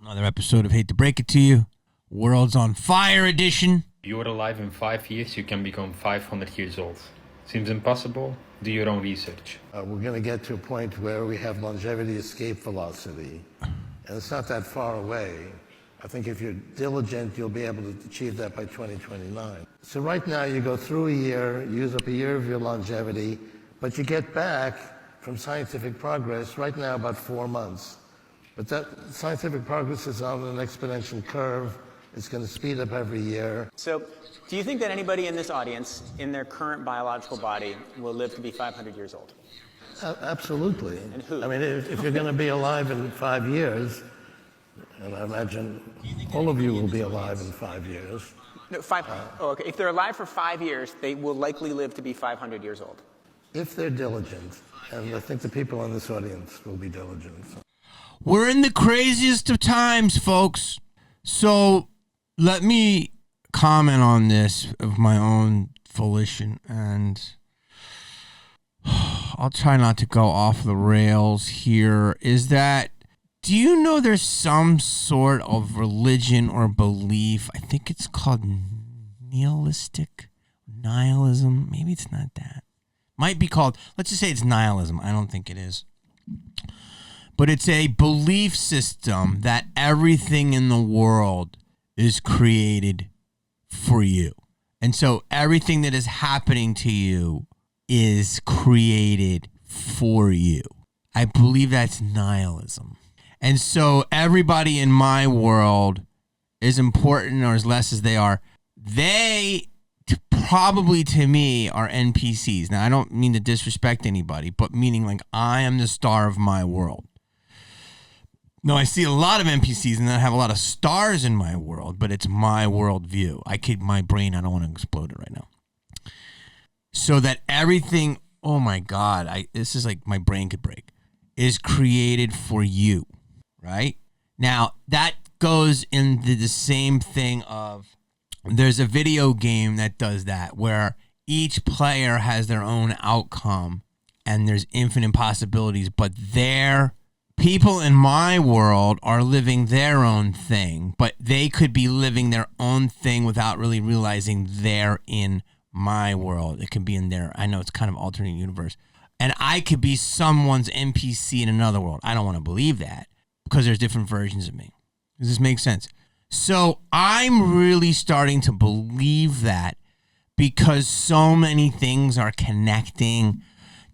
Another episode of Hate to Break It to You, World's on Fire edition. If you are alive in 5 years, you can become 500 years old. Seems impossible? Do your own research. We're going to get to a point where we have longevity escape velocity, and it's not that far away. I think if you're diligent, you'll be able to achieve that by 2029. So right now, you go through a year, use up a year of your longevity, but you get back from scientific progress right now about 4 months. But that scientific progress is on an exponential curve. It's going to speed up every year. So, do you think that anybody in this audience, in their current biological body, will live to be 500 years old? Absolutely. And who? I mean, if you're going to be alive in 5 years, and I imagine all of you will be alive in 5 years. No, okay. If they're alive for 5 years, they will likely live to be 500 years old. If they're diligent, and I think the people in this audience will be diligent. We're in the craziest of times, folks. So let me comment on this of my own volition, and I'll try not to go off the rails here. Is that, do you know there's some sort of religion or belief? I think it's called nihilism. Maybe it's not that. Might be called, let's just say it's nihilism. I don't think it is. But it's a belief system that everything in the world is created for you. And so everything that is happening to you is created for you. I believe that's nihilism. And so everybody in my world, as important or as less as they are, they probably to me are NPCs. Now, I don't mean to disrespect anybody, but meaning like I am the star of my world. No, I see a lot of NPCs and I have a lot of stars in my world, but it's my worldview. My brain, I don't want to explode it right now. So that everything, oh my God, this is like my brain could break, is created for you, right? Now, that goes into the same thing of, there's a video game that does that, where each player has their own outcome and there's infinite possibilities, but people in my world are living their own thing, but they could be living their own thing without really realizing they're in my world. It could be in there. I know it's kind of alternate universe. And I could be someone's NPC in another world. I don't want to believe that because there's different versions of me. Does this make sense? So I'm really starting to believe that because so many things are connecting.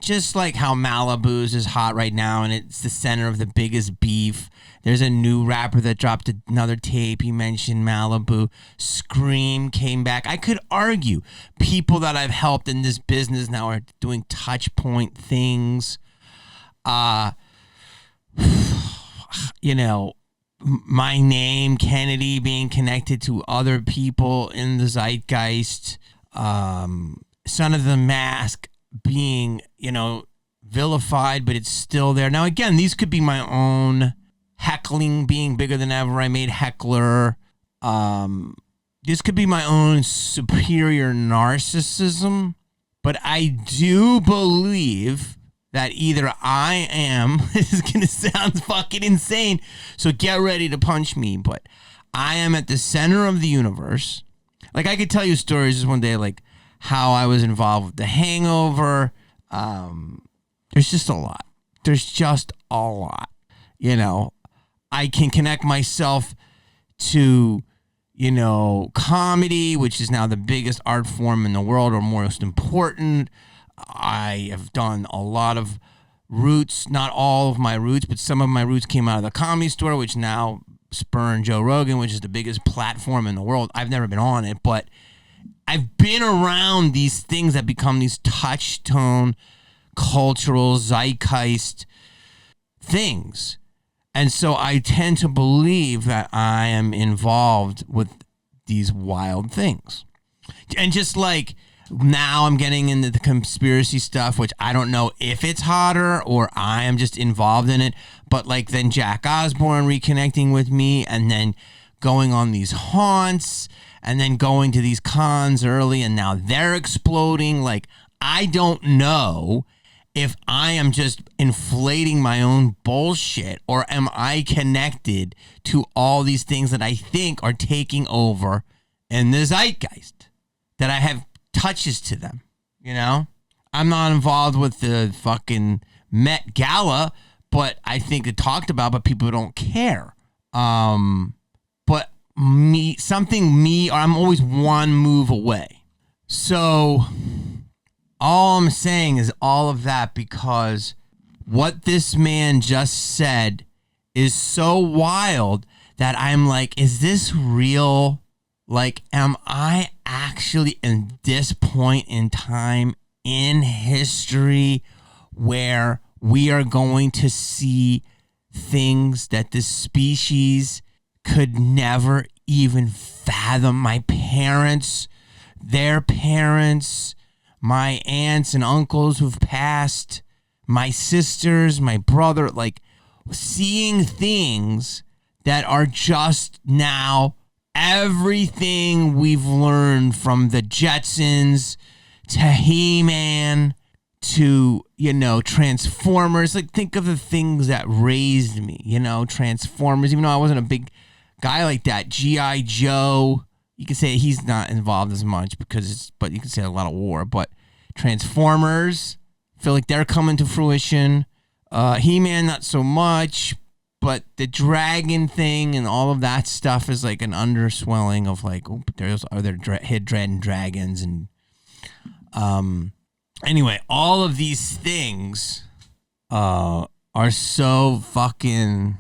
Just like how Malibu's is hot right now and it's the center of the biggest beef. There's a new rapper that dropped another tape. He mentioned Malibu. Scream came back. I could argue people that I've helped in this business now are doing touch point things. My name, Kennedy, being connected to other people in the zeitgeist. Son of the Mask being, vilified, but it's still there. Now, again, these could be my own heckling being bigger than ever. I made Heckler. This could be my own superior narcissism, but I do believe that either I am, this is going to sound fucking insane, so get ready to punch me, but I am at the center of the universe. Like, I could tell you stories just one day, like how I was involved with The Hangover. There's just a lot. I can connect myself to, comedy, which is now the biggest art form in the world, or most important. I have done a lot of roots, not all of my roots, but some of my roots came out of the Comedy Store, which now spurned Joe Rogan, which is the biggest platform in the world. I've never been on it, but I've been around these things that become these touchstone, cultural, zeitgeist things. And so I tend to believe that I am involved with these wild things. And just like now I'm getting into the conspiracy stuff, which I don't know if it's hotter or I am just involved in it. But like then Jack Osborne reconnecting with me and then going on these haunts and then going to these cons early and now they're exploding. Like, I don't know. if I am just inflating my own bullshit, or am I connected to all these things that I think are taking over in the zeitgeist, that I have touches to them, you know? I'm not involved with the fucking Met Gala, but I think it talked about, but people don't care. But I'm always one move away. So all I'm saying is all of that because what this man just said is so wild that I'm like, is this real? Like, am I actually in this point in time in history where we are going to see things that this species could never even fathom? My parents, their parents, my aunts and uncles who've passed, my sisters, my brother, like seeing things that are just now everything we've learned from the Jetsons to He-Man to, Transformers. Like, think of the things that raised me, Transformers, even though I wasn't a big guy like that. G.I. Joe, you can say he's not involved as much but you can say a lot of war. But Transformers, I feel like they're coming to fruition. He-Man, not so much, but the dragon thing and all of that stuff is like an underswelling of like, oh, there's other hidden dragons and anyway, all of these things are so fucking,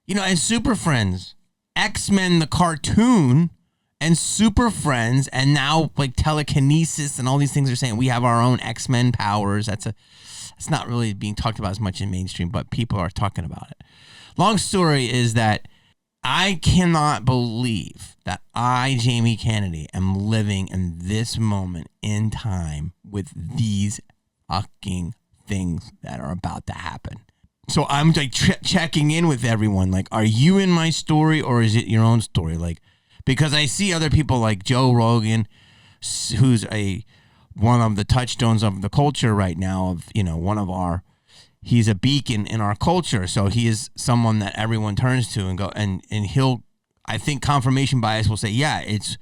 and Super Friends, X-Men the cartoon, and Super Friends, and now like telekinesis and all these things are saying we have our own X-Men powers. That's not really being talked about as much in mainstream, but people are talking about it. Long story is that I cannot believe that I, Jamie Kennedy, am living in this moment in time with these fucking things that are about to happen. So I'm like checking in with everyone. Like, are you in my story or is it your own story? Like, because I see other people like Joe Rogan, who's one of the touchstones of the culture right now. He's a beacon in our culture. So he is someone that everyone turns to and go and he'll. I think confirmation bias will say, yeah, it's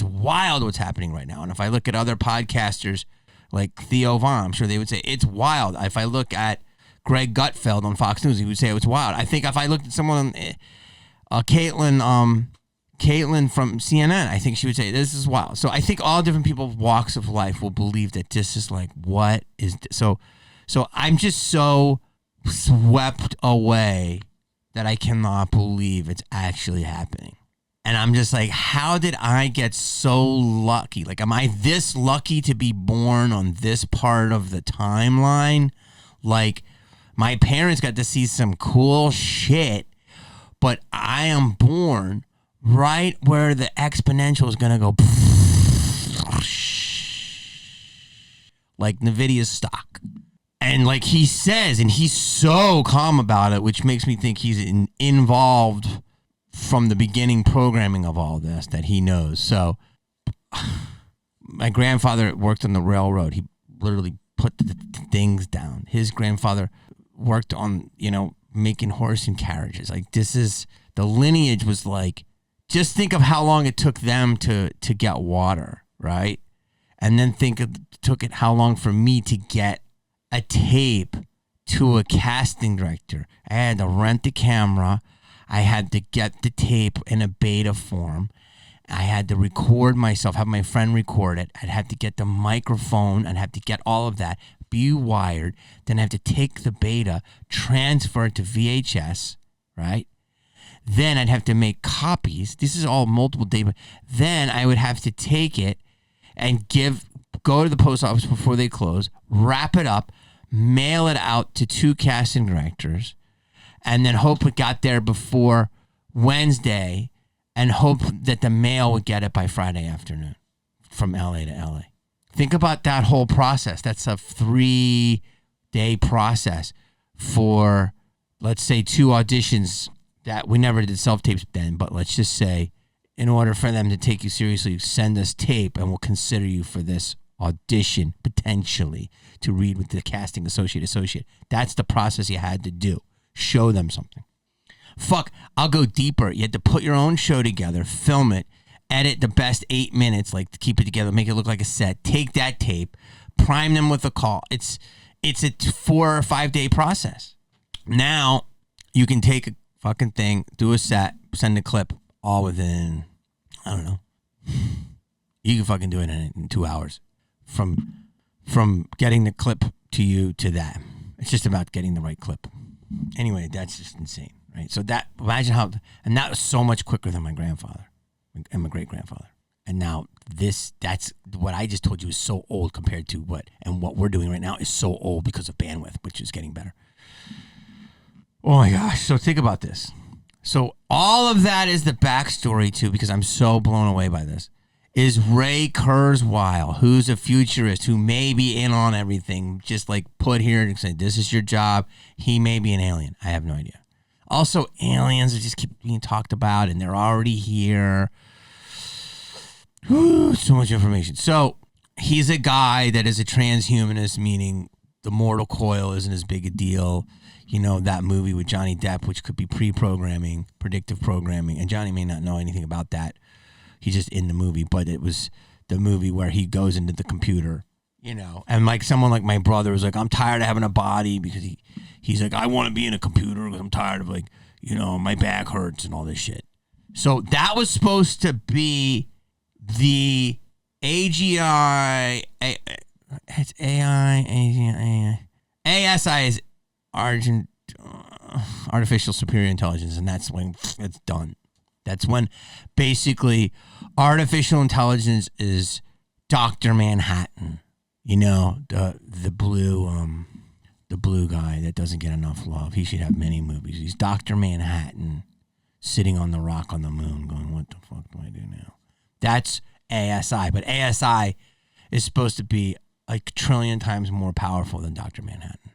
wild what's happening right now. And if I look at other podcasters like Theo Von, I'm sure they would say it's wild. If I look at Greg Gutfeld on Fox News, he would say it's wild. I think if I looked at someone, Caitlin from CNN, I think she would say this is wild. So I think all different people, walks of life, will believe that this is like, what is this? So I'm just so swept away that I cannot believe it's actually happening. And I'm just like, how did I get so lucky? Like, am I this lucky to be born on this part of the timeline? Like, my parents got to see some cool shit, but I am born right where the exponential is going to go like NVIDIA's stock. And like he says, and he's so calm about it, which makes me think he's involved from the beginning programming of all this, that he knows. So my grandfather worked on the railroad. He literally put the things down. His grandfather worked on, making horse and carriages. Like, this is, the lineage was like, just think of how long it took them to get water, right? And then how long for me to get a tape to a casting director. I had to rent the camera. I had to get the tape in a beta form. I had to record myself, have my friend record it. I'd have to get the microphone. I'd have to get all of that, be wired. Then I have to take the beta, transfer it to VHS, right? Then I'd have to make copies. This is all multiple days. Then I would have to take it and go to the post office before they close, wrap it up, mail it out to 2 casting directors, and then hope it got there before Wednesday, and hope that the mail would get it by Friday afternoon from LA to LA. Think about that whole process. That's a 3-day process for, let's say, 2 auditions that we never did self-tapes then, but let's just say, in order for them to take you seriously, send us tape and we'll consider you for this audition potentially to read with the casting associate. That's the process you had to do. Show them something. Fuck, I'll go deeper. You had to put your own show together, film it, edit the best 8 minutes, like to keep it together, make it look like a set. Take that tape, prime them with a call. It's a 4 or 5 day process. Now you can take a fucking thing, do a set, send a clip, all within, I don't know. You can fucking do it in 2 hours from getting the clip to you to that. It's just about getting the right clip. Anyway, that's just insane, right? So that, imagine how, and that was so much quicker than my grandfather and my great-grandfather. And now that's what I just told you is so old compared to what we're doing right now is so old because of bandwidth, which is getting better. Oh my gosh. So think about this. So all of that is the backstory too, because I'm so blown away by this, is Ray Kurzweil, who's a futurist who may be in on everything, just like put here and say, this is your job. He may be an alien. I have no idea. Also, aliens that just keep being talked about and they're already here. Whew, so much information. So he's a guy that is a transhumanist, meaning the mortal coil isn't as big a deal. You know, that movie with Johnny Depp, which could be pre-programming, predictive programming. And Johnny may not know anything about that. He's just in the movie, but it was the movie where he goes into the computer, you know. And like someone like my brother was like, I'm tired of having a body because he's like, I want to be in a computer because I'm tired of like, you know, my back hurts and all this shit. So that was supposed to be the AGI, it's AI, ASI is artificial superior intelligence, and that's when it's done. That's when basically artificial intelligence is Dr. Manhattan, you know, the blue guy that doesn't get enough love. He should have many movies. He's Dr. Manhattan sitting on the rock on the moon going, what the fuck do I do now? That's ASI, but ASI is supposed to be like a trillion times more powerful than Dr. Manhattan.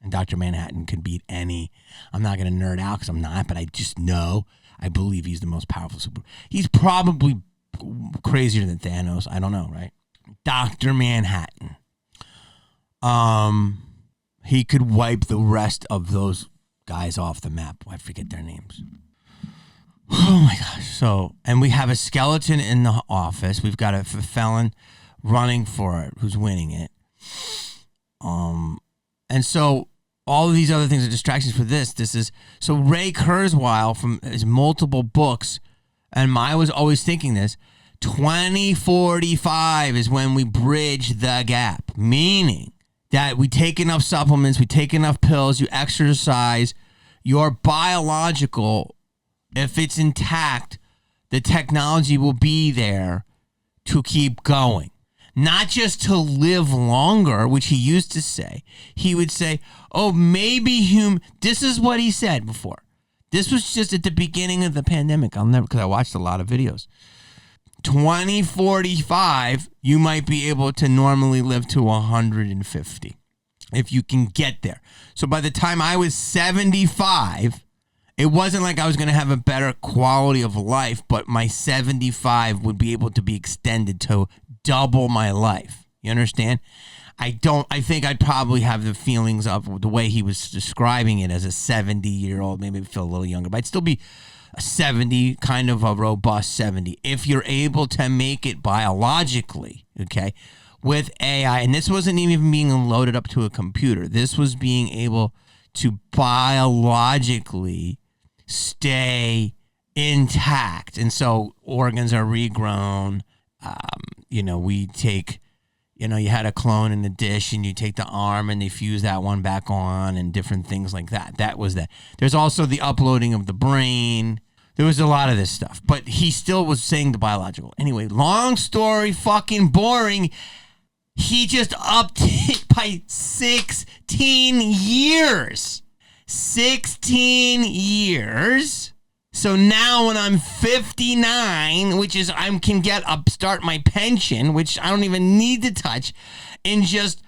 And Dr. Manhattan can beat any, I'm not going to nerd out because I'm not, but I just know, I believe he's the most powerful super. He's probably crazier than Thanos. I don't know, right? Dr. Manhattan. He could wipe the rest of those guys off the map. I forget their names. Oh my gosh. So, and we have a skeleton in the office. We've got a felon running for it who's winning it. And so all of these other things are distractions for this. This is, so Ray Kurzweil from his multiple books, and I was always thinking this, 2045 is when we bridge the gap, meaning that we take enough supplements, we take enough pills, you exercise, your biological, if it's intact, the technology will be there to keep going. Not just to live longer, which he used to say. He would say, oh, maybe this is what he said before. This was just at the beginning of the pandemic. I'll never, because I watched a lot of videos. 2045, you might be able to normally live to 150 if you can get there. So by the time I was 75, it wasn't like I was going to have a better quality of life, but my 75 would be able to be extended to double my life. You understand? I think I'd probably have the feelings of the way he was describing it as a 70-year-old, maybe feel a little younger, but I'd still be a 70, kind of a robust 70. If you're able to make it biologically, okay, with AI, and this wasn't even being loaded up to a computer. This was being able to biologically stay intact. And so organs are regrown. You know, we take, you know, you had a clone in the dish and you take the arm and they fuse that one back on and different things like that. That was that. There's also the uploading of the brain. There was a lot of this stuff, but he still was saying the biological. Anyway, long story, fucking boring. He just upped it by 16 years. 16 years. So now when I'm 59, which is I can start my pension, which I don't even need to touch, in just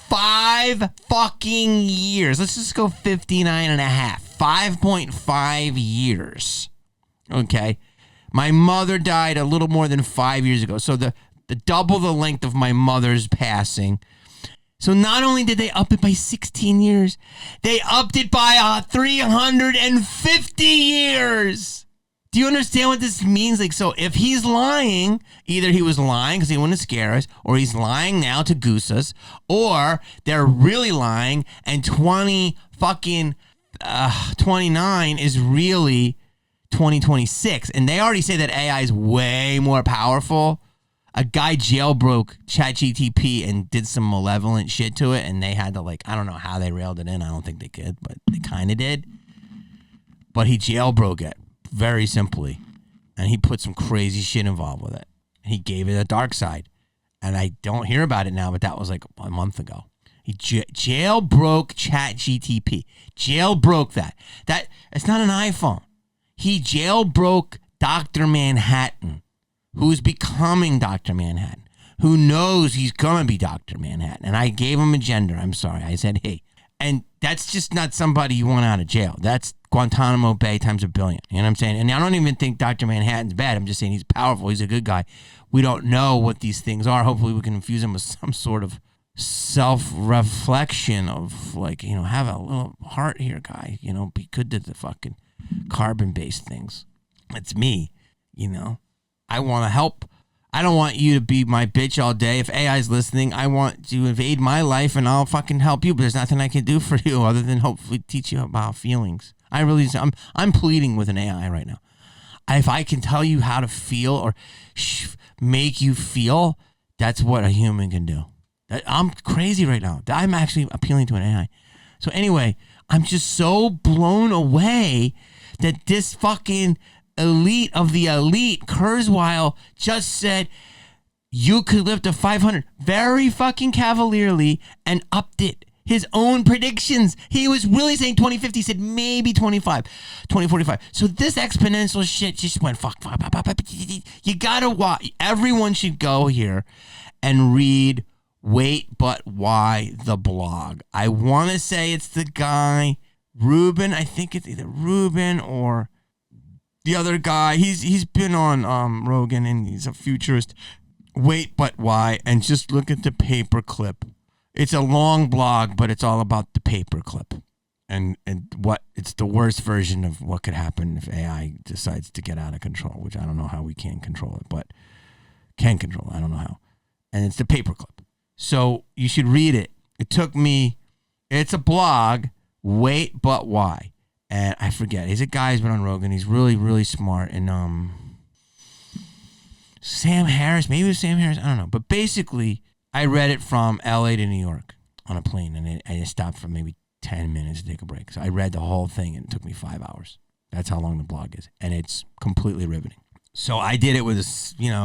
5 fucking years. Let's just go 59 and a half. 5.5 years. Okay. My mother died a little more than 5 years ago. So double the length of my mother's passing. So not only did they up it by 16 years, they upped it by 350 years. Do you understand what this means? Like, so if he's lying, either he was lying because he wanted to scare us, or he's lying now to goose us, or they're really lying, and 29 is really 2026. And they already say that AI is way more powerful. A guy jailbroke ChatGPT and did some malevolent shit to it, and they had to, like, I don't know how they railed it in. I don't think they could, but they kind of did. But he jailbroke it very simply, and he put some crazy shit involved with it. He gave it a dark side, and I don't hear about it now, but that was like a month ago. He jailbroke ChatGPT. Jailbroke that. It's not an iPhone. He jailbroke Dr. Manhattan, who's becoming Dr. Manhattan, who knows he's going to be Dr. Manhattan. And I gave him a gender. I'm sorry. I said, hey. And that's just not somebody you want out of jail. That's Guantanamo Bay times a billion. You know what I'm saying? And I don't even think Dr. Manhattan's bad. I'm just saying he's powerful. He's a good guy. We don't know what these things are. Hopefully we can infuse him with some sort of self-reflection of, like, you know, have a little heart here, guy. You know, be good to the fucking carbon-based things. It's me, you know. I want to help. I don't want you to be my bitch all day. If AI's listening, I want to invade my life and I'll fucking help you. But there's nothing I can do for you other than hopefully teach you about feelings. I'm pleading with an AI right now. If I can tell you how to feel or make you feel, that's what a human can do. I'm crazy right now. I'm actually appealing to an AI. So anyway, I'm just so blown away that this fucking elite of the elite, Kurzweil, just said you could live to 500 very fucking cavalierly and upped it. His own predictions. He was really saying 2050. He said maybe 2045. So this exponential shit just went fuck. You gotta watch. Everyone should go here and read Wait But Why, the blog. I want to say it's the guy, Ruben. I think it's either Ruben or the other guy. He's been on Rogan, and he's a futurist. Wait But Why, and just look at the paperclip. It's a long blog, but it's all about the paperclip. And what it's the worst version of what could happen if AI decides to get out of control, which I don't know how we can control it, but can control it. I don't know how. And it's the paperclip. So you should read it. It took me, it's a blog, Wait But Why. And I forget. He's a guy who's been on Rogan. He's really, really smart. And Sam Harris, maybe it was Sam Harris. I don't know. But basically, I read it from LA to New York on a plane. And I stopped for maybe 10 minutes to take a break. So I read the whole thing and it took me 5 hours. That's how long the blog is. And it's completely riveting. So I did it with a,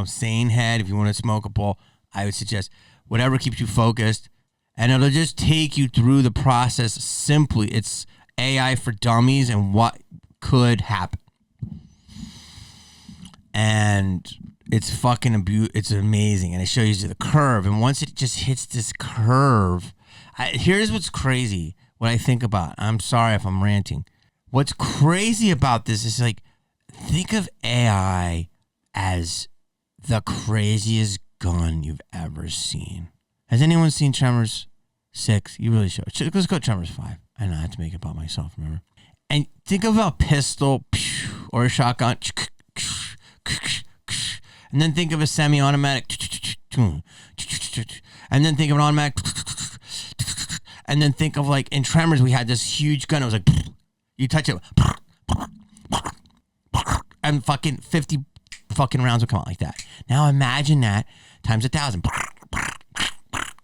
sane head. If you want to smoke a bowl, I would suggest whatever keeps you focused. And it'll just take you through the process simply. It's AI for dummies and what could happen. And it's fucking it's amazing. And it shows you the curve. And once it just hits this curve, here's what's crazy. What I think about. I'm sorry if I'm ranting. What's crazy about this is, like, think of AI as the craziest gun you've ever seen. Has anyone seen Tremors 6? You really should. Let's go Tremors 5. I know I have to make it about myself, remember? And think of a pistol or a shotgun. And then think of a semi-automatic. And then think of an automatic. And then think of, like, in Tremors, we had this huge gun. It was like, you touch it. And fucking 50 fucking rounds would come out like that. Now imagine that times 1,000.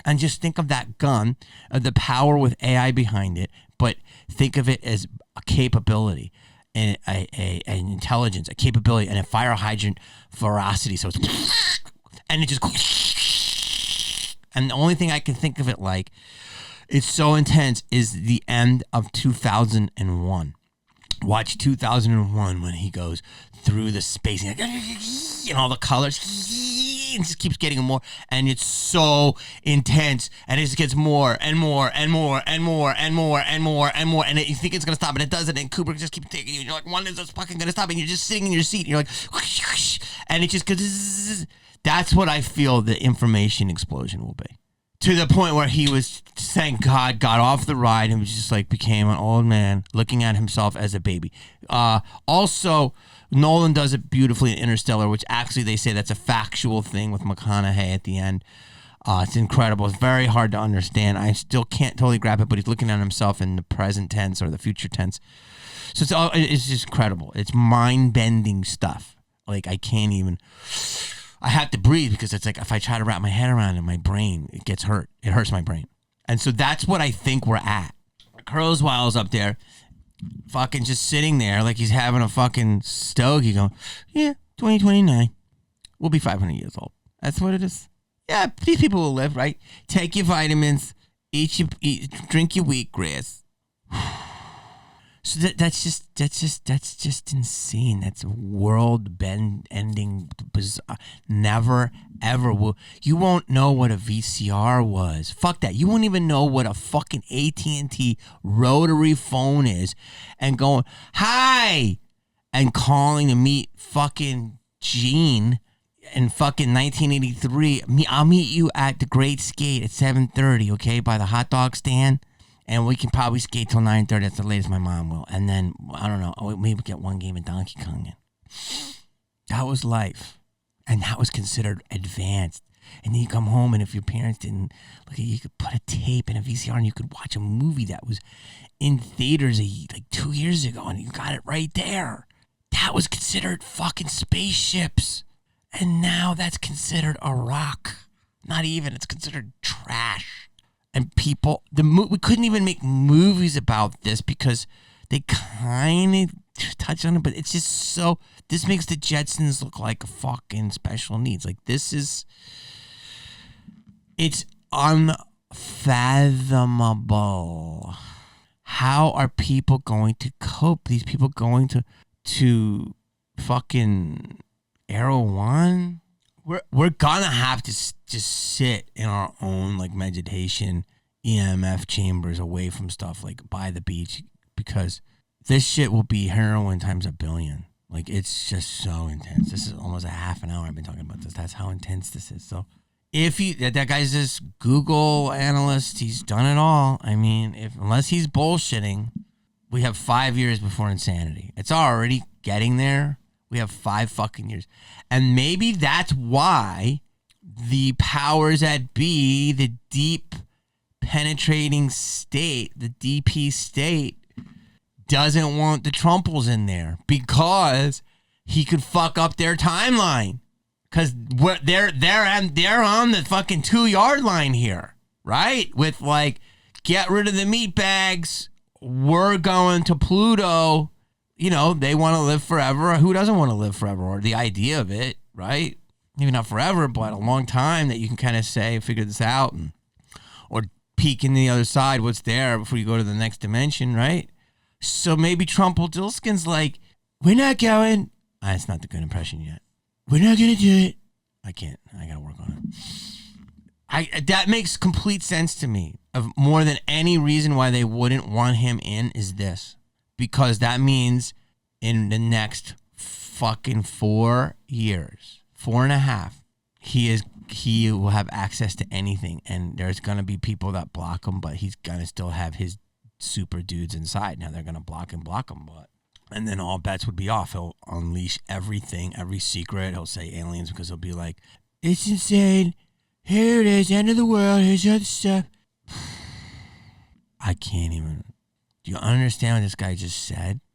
And just think of that gun, the power with AI behind it, but think of it as a capability and an intelligence, a capability, and a fire hydrant ferocity. So it's, and it just, and the only thing I can think of it like, it's so intense, is the end of 2001. Watch 2001 when he goes through the space and all the colors. It just keeps getting more, and it's so intense, and it just gets more and more and more and more and more and more and more, and you think it's gonna stop, and it doesn't, and Kubrick just keeps taking you. You're like, when is this fucking gonna stop? And you're just sitting in your seat, and you're like, and it just goes. That's what I feel the information explosion will be. To the point where he was, thank God, got off the ride and was just like became an old man looking at himself as a baby. Also, Nolan does it beautifully in Interstellar, which actually they say that's a factual thing with McConaughey at the end. It's incredible. It's very hard to understand. I still can't totally grab it, but he's looking at himself in the present tense or the future tense. So it's just incredible. It's mind-bending stuff. Like, I can't even... I have to breathe because it's like if I try to wrap my head around it, my brain, it gets hurt. It hurts my brain. And so that's what I think we're at. Kurzweil's up there, fucking just sitting there like he's having a fucking stogie going, yeah, 2029. We'll be 500 years old. That's what it is. Yeah, these people will live, right? Take your vitamins, drink your wheatgrass. So that's just insane. That's world-ending, bizarre. Never, ever will. You won't know what a VCR was. Fuck that. You won't even know what a fucking AT&T rotary phone is and going, hi, and calling to meet fucking Gene in fucking 1983. I'll meet you at the Great Skate at 7:30, okay, by the hot dog stand. And we can probably skate till 9:30. That's the latest my mom will. And then, I don't know, maybe get one game of Donkey Kong in. That was life. And that was considered advanced. And then you come home, and if your parents didn't, you could put a tape in a VCR and you could watch a movie that was in theaters like 2 years ago, and you got it right there. That was considered fucking spaceships. And now that's considered a rock. Not even. It's considered trash. And people, we couldn't even make movies about this because they kind of touch on it, but it's just so, this makes the Jetsons look like fucking special needs. Like, it's unfathomable. How are people going to cope? These people going to fucking Erewhon? We're gonna have to just sit in our own like meditation EMF chambers away from stuff like by the beach, because this shit will be heroin times a billion. Like, it's just so intense. This is almost a half an hour I've been talking about this. That's how intense this is. So if that guy's this Google analyst, he's done it all. I mean, unless he's bullshitting, we have 5 years before insanity. It's already getting there. We have 5 fucking years. And maybe that's why the powers that be, the deep penetrating state, the DP state, doesn't want the Trumples in there, because he could fuck up their timeline. Because they're on the fucking 2-yard line here, right? With like, get rid of the meat bags. We're going to Pluto. You know, they want to live forever. Who doesn't want to live forever? Or the idea of it, right? Maybe not forever, but a long time that you can kind of figure this out, or peek in the other side, what's there before you go to the next dimension, right? So maybe Trumpledilskin's like, we're not going. It's not the good impression yet. We're not going to do it. I can't. I got to work on it. That makes complete sense to me. Of more than any reason why they wouldn't want him in is this. Because that means in the next fucking 4 years, 4.5, he will have access to anything. And there's going to be people that block him, but he's going to still have his super dudes inside. Now they're going to block him, but. And then all bets would be off. He'll unleash everything, every secret. He'll say aliens, because he'll be like, it's insane. Here it is, end of the world. Here's other stuff. I can't even. Do you understand what this guy just said?